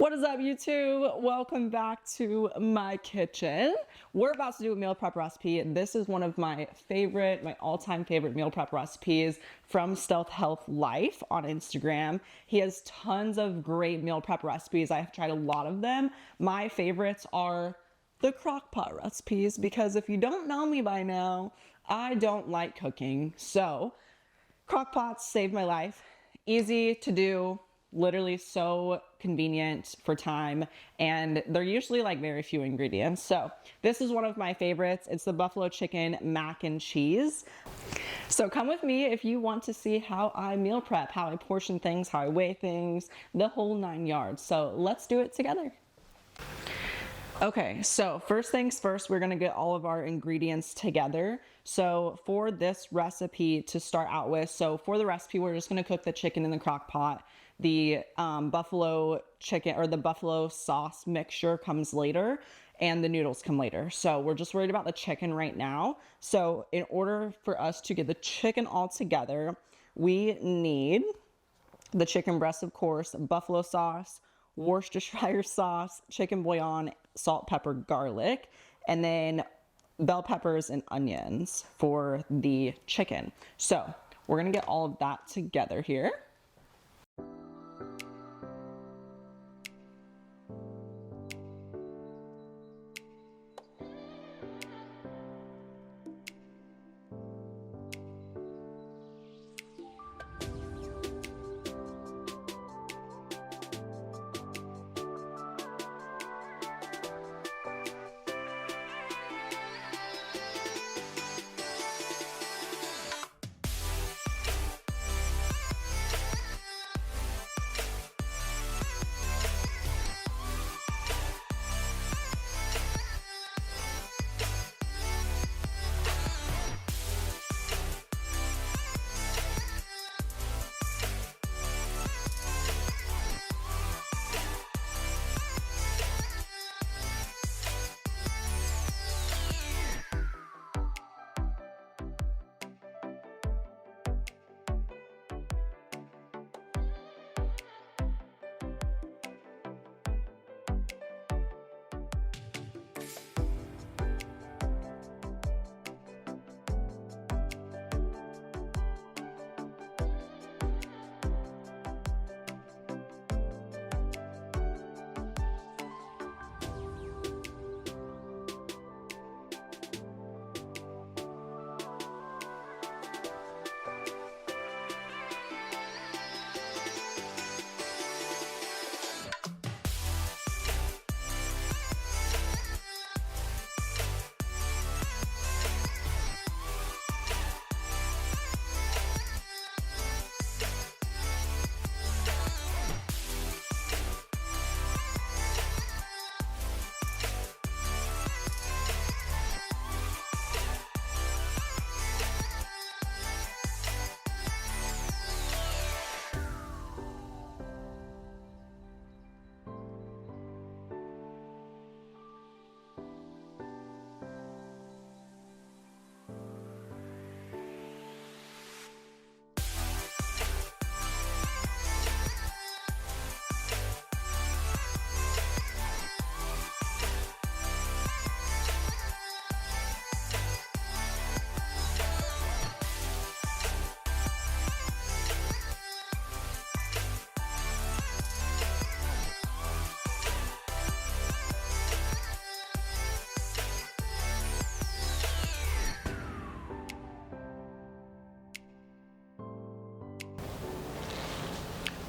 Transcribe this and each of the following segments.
What is up, YouTube? Welcome back to my kitchen. We're about to do a meal prep recipe. This is one of my all-time favorite meal prep recipes from StealthHealthLife on Instagram. He has tons of great meal prep recipes. I've tried a lot of them. My favorites are the crock pot recipes because if you don't know me by now, I don't like cooking. So crock pots saved my life. Easy to do. Literally so convenient for time, and they're usually like very few ingredients. So this is one of my favorites. It's the buffalo chicken mac and cheese. So come with me if you want to see how I meal prep, how I portion things, how I weigh things, the whole 9 yards. So let's do it together. Okay, so first things first, we're gonna get all of our ingredients together. So for this recipe to start out with, so for the recipe, we're just gonna cook the chicken in the crock pot. The buffalo chicken or the buffalo sauce mixture comes later and the noodles come later. So we're just worried about the chicken right now. So in order for us to get the chicken all together, we need the chicken breast, of course, buffalo sauce, Worcestershire sauce, chicken bouillon, salt, pepper, garlic, and then bell peppers and onions for the chicken. So we're gonna get all of that together here.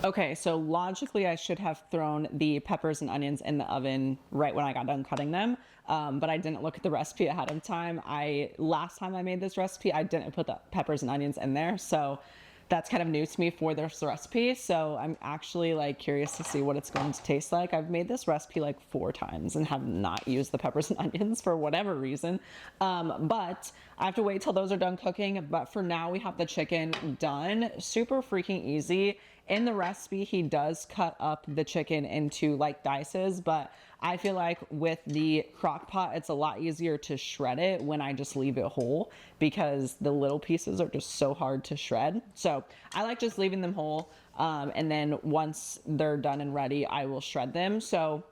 Okay, so logically I should have thrown the peppers and onions in the oven right when I got done cutting them, but I didn't look at the recipe ahead of time. Last time I made this recipe, I didn't put the peppers and onions in there, so that's kind of new to me for this recipe. So I'm actually like curious to see what it's going to taste like. I've made this recipe like 4 times and have not used the peppers and onions for whatever reason. But I have to wait till those are done cooking. But for now we have the chicken done. Super freaking easy. in the recipe, he does cut up the chicken into like dices, but I feel like with the crock pot, it's a lot easier to shred it when I just leave it whole, because the little pieces are just so hard to shred. So I like just leaving them whole. And then once they're done and ready, I will shred them. So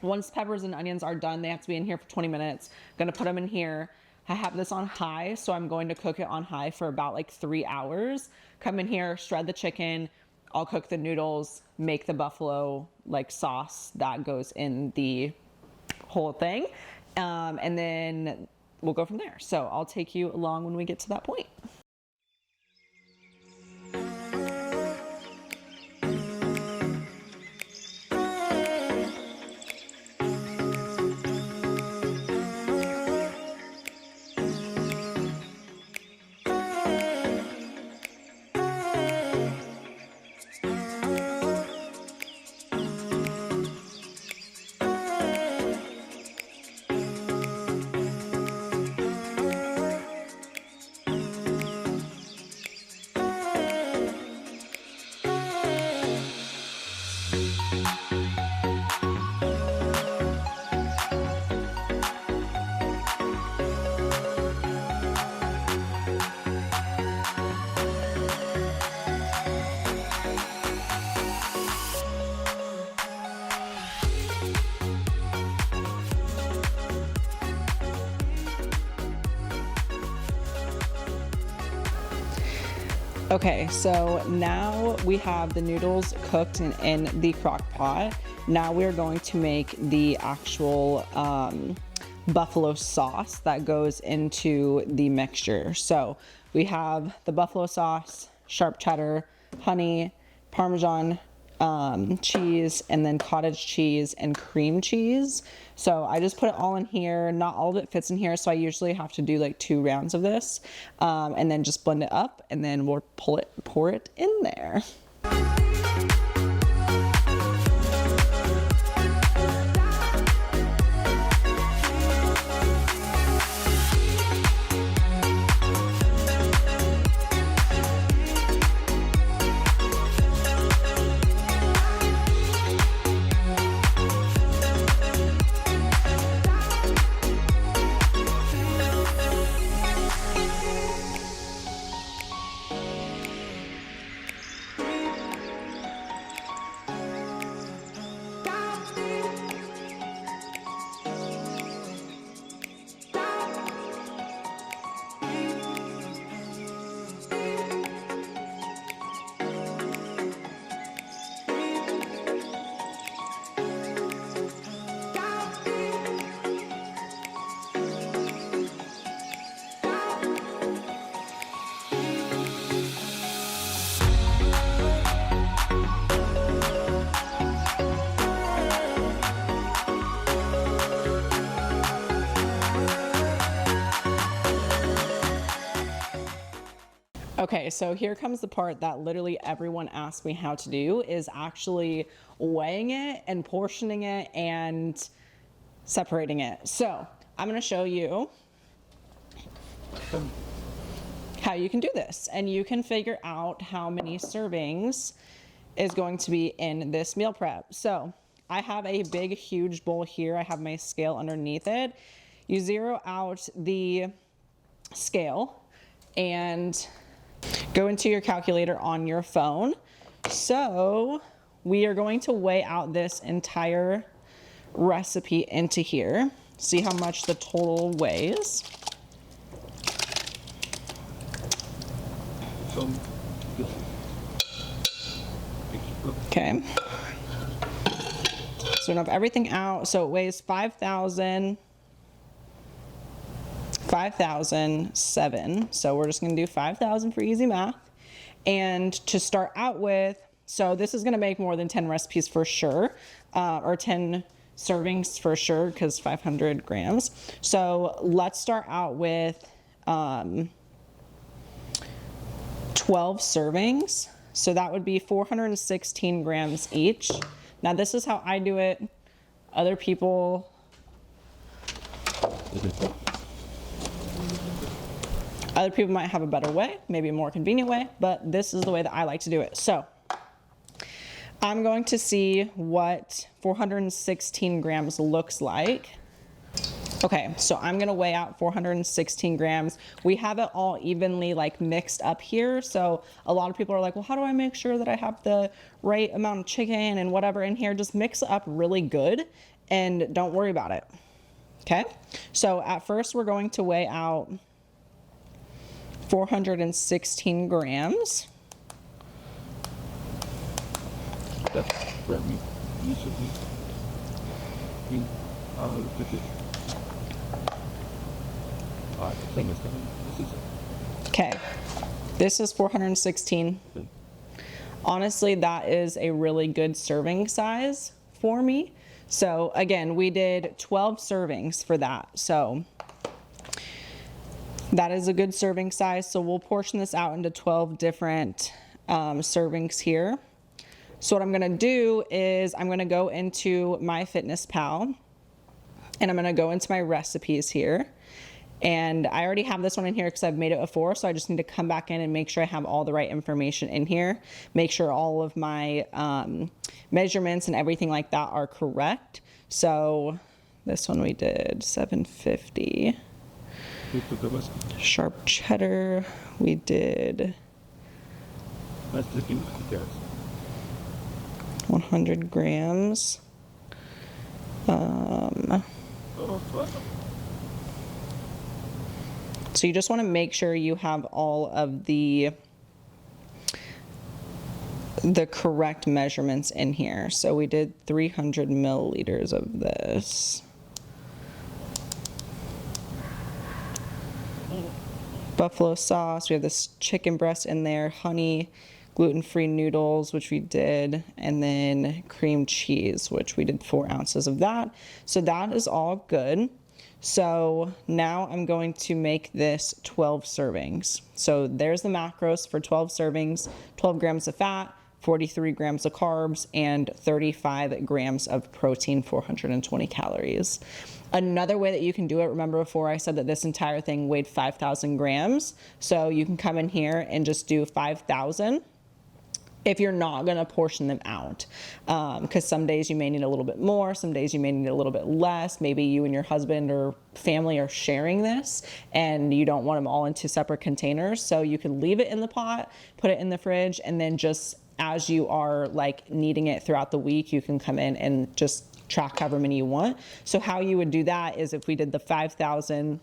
once peppers and onions are done, they have to be in here for 20 minutes. I'm gonna put them in here. I have this on high, so I'm going to cook it on high for about like 3 hours. Come in here, shred the chicken. I'll cook the noodles, make the buffalo like sauce that goes in the whole thing. And then we'll go from there. So I'll take you along when we get to that point. Okay, so now we have the noodles cooked in the crock pot. Now we're going to make the actual buffalo sauce that goes into the mixture. So we have the buffalo sauce, sharp cheddar, honey, Parmesan cheese, and then cottage cheese and cream cheese. So I just put it all in here. Not all of it fits in here, so I usually have to do like 2 rounds of this, and then just blend it up, and then we'll pour it in there. Okay, so here comes the part that literally everyone asks me how to do, is actually weighing it and portioning it and separating it. So I'm gonna show you how you can do this, and you can figure out how many servings is going to be in this meal prep. So I have a big, huge bowl here. I have my scale underneath it. You zero out the scale and go into your calculator on your phone. So we are going to weigh out this entire recipe into here. See how much the total weighs. Okay. So we have everything out. So it weighs 5,007. So we're just going to do 5,000 for easy math. And to start out with, so this is going to make more than 10 recipes for sure, or 10 servings for sure, because 500 grams. So let's start out with 12 servings. So that would be 416 grams each. Now this is how I do it. Other people might have a better way, maybe a more convenient way, but this is the way that I like to do it. So I'm going to see what 416 grams looks like. Okay, so I'm gonna weigh out 416 grams. We have it all evenly like mixed up here. So a lot of people are like, well, how do I make sure that I have the right amount of chicken and whatever in here? Just mix it up really good and don't worry about it. Okay, so at first we're going to weigh out 416 grams. That's red meat. You should be. Same as this is it. Okay, this is 416. Honestly, that is a really good serving size for me. So again, we did 12 servings for that. So that is a good serving size. So we'll portion this out into 12 different servings here. So what I'm gonna do is I'm gonna go into MyFitnessPal and I'm gonna go into my recipes here. And I already have this one in here because I've made it before, so I just need to come back in and make sure I have all the right information in here. Make sure all of my measurements and everything like that are correct. So this one we did 750. Sharp cheddar, we did 100 grams. So you just want to make sure you have all of the correct measurements in here. So we did 300 milliliters of this. Buffalo sauce, we have this chicken breast in there, honey, gluten-free noodles, which we did, and then cream cheese, which we did 4 ounces of that. So that is all good. So now I'm going to make this 12 servings. So there's the macros for 12 servings, 12 grams of fat, 43 grams of carbs, and 35 grams of protein, 420 calories. Another way that you can do it, remember before I said that this entire thing weighed 5,000 grams. So you can come in here and just do 5,000. If you're not gonna portion them out. Because some days you may need a little bit more, some days you may need a little bit less. Maybe you and your husband or family are sharing this and you don't want them all into separate containers. So you can leave it in the pot, put it in the fridge, and then just as you are like needing it throughout the week, you can come in and just track however many you want. So how you would do that is if we did the 5,000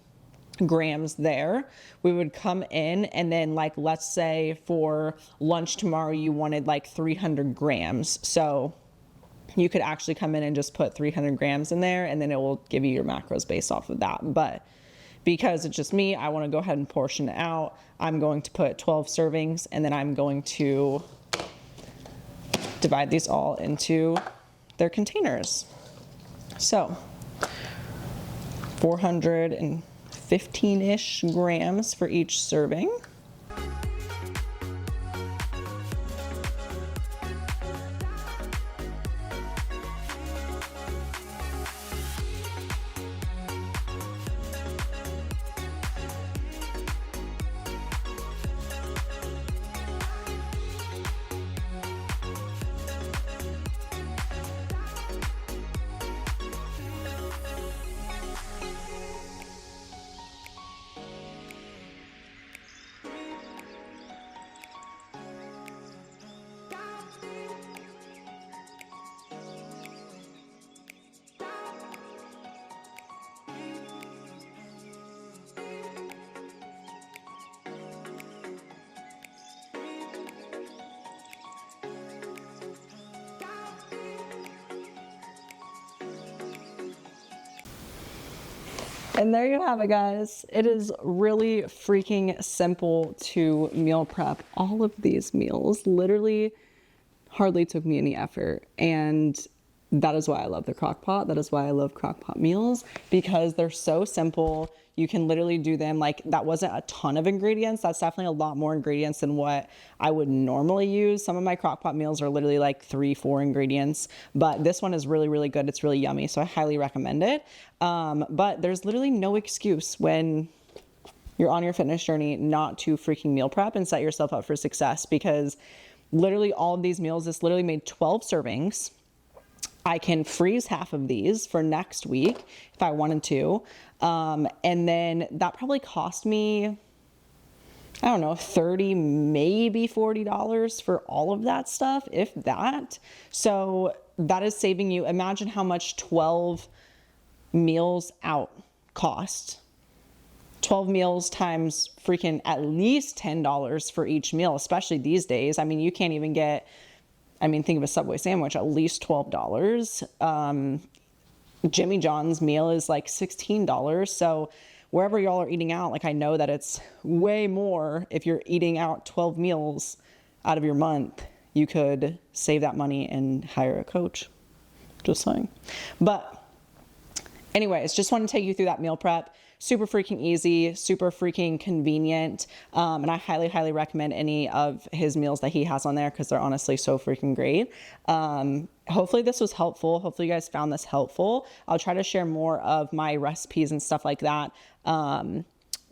grams there, we would come in and then like, let's say for lunch tomorrow, you wanted like 300 grams. So you could actually come in and just put 300 grams in there and then it will give you your macros based off of that. But because it's just me, I want to go ahead and portion it out. I'm going to put 12 servings and then I'm going to divide these all into their containers. So 415-ish grams for each serving. And there you have it, guys. It is really freaking simple to meal prep all of these meals. Literally hardly took me any effort. And that is why I love the crock pot. That is why I love crock pot meals, because they're so simple. You can literally do them like, that wasn't a ton of ingredients. That's definitely a lot more ingredients than what I would normally use. Some of my crock pot meals are literally like 3-4 ingredients, but this one is really, really good. It's really yummy. So I highly recommend it. But there's literally no excuse when you're on your fitness journey not to freaking meal prep and set yourself up for success, because literally all of these meals, this literally made 12 servings. I can freeze half of these for next week if I wanted to. And then that probably cost me, I don't know, $30, maybe $40 for all of that stuff, if that. So that is saving you. Imagine how much 12 meals out cost. 12 meals times freaking at least $10 for each meal, especially these days. I mean, you can't even get, think of a Subway sandwich, at least $12. Jimmy John's meal is like $16. So wherever y'all are eating out, like I know that it's way more if you're eating out 12 meals out of your month. You could save that money and hire a coach. Just saying. But anyways, just want to take you through that meal prep. Super freaking easy, super freaking convenient. And I highly, highly recommend any of his meals that he has on there because they're honestly so freaking great. Hopefully this was helpful. Hopefully you guys found this helpful. I'll try to share more of my recipes and stuff like that.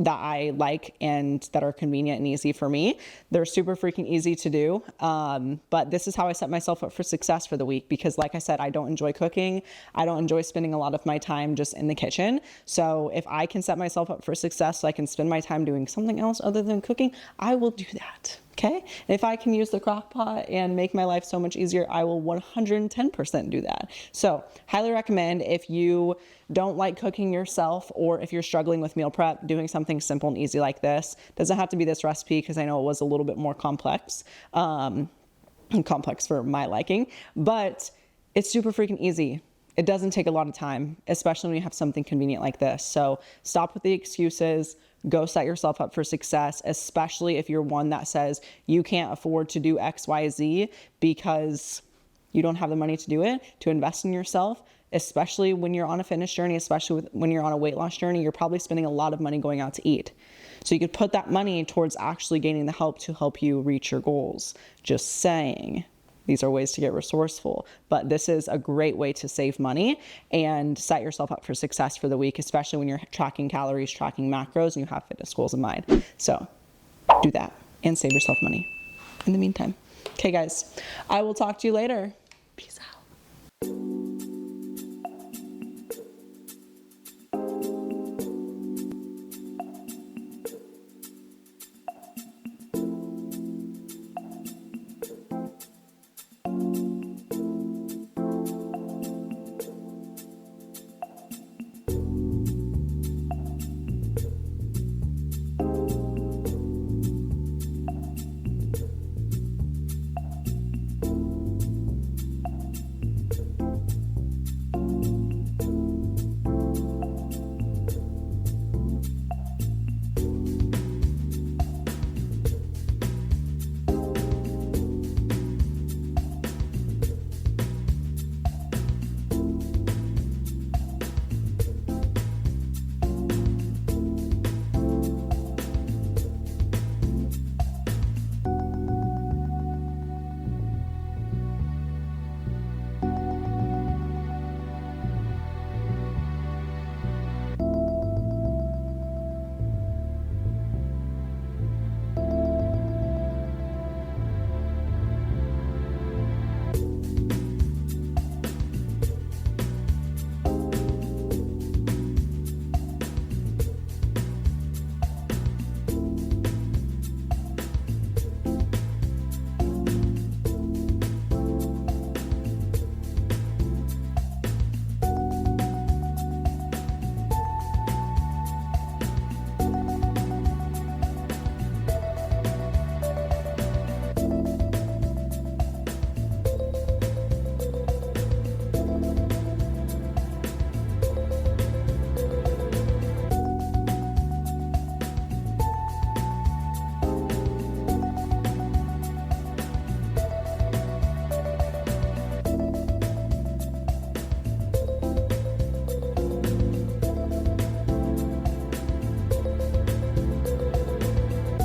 That I like and that are convenient and easy for me. They're super freaking easy to do. But this is how I set myself up for success for the week because like I said, I don't enjoy cooking. I don't enjoy spending a lot of my time just in the kitchen. So if I can set myself up for success so I can spend my time doing something else other than cooking, I will do that. Okay. And if I can use the crock pot and make my life so much easier, I will 110% do that. So highly recommend if you don't like cooking yourself or if you're struggling with meal prep, doing something simple and easy like this. Doesn't have to be this recipe because I know it was a little bit more complex, complex for my liking, but it's super freaking easy. It doesn't take a lot of time, especially when you have something convenient like this. So stop with the excuses. Go set yourself up for success, especially if you're one that says you can't afford to do X, Y, Z because you don't have the money to do it, to invest in yourself, especially when you're on a fitness journey, especially when you're on a weight loss journey, you're probably spending a lot of money going out to eat. So you could put that money towards actually gaining the help to help you reach your goals. Just saying. These are ways to get resourceful, but this is a great way to save money and set yourself up for success for the week, especially when you're tracking calories, tracking macros, and you have fitness goals in mind. So do that and save yourself money in the meantime. Okay, guys, I will talk to you later. Peace out.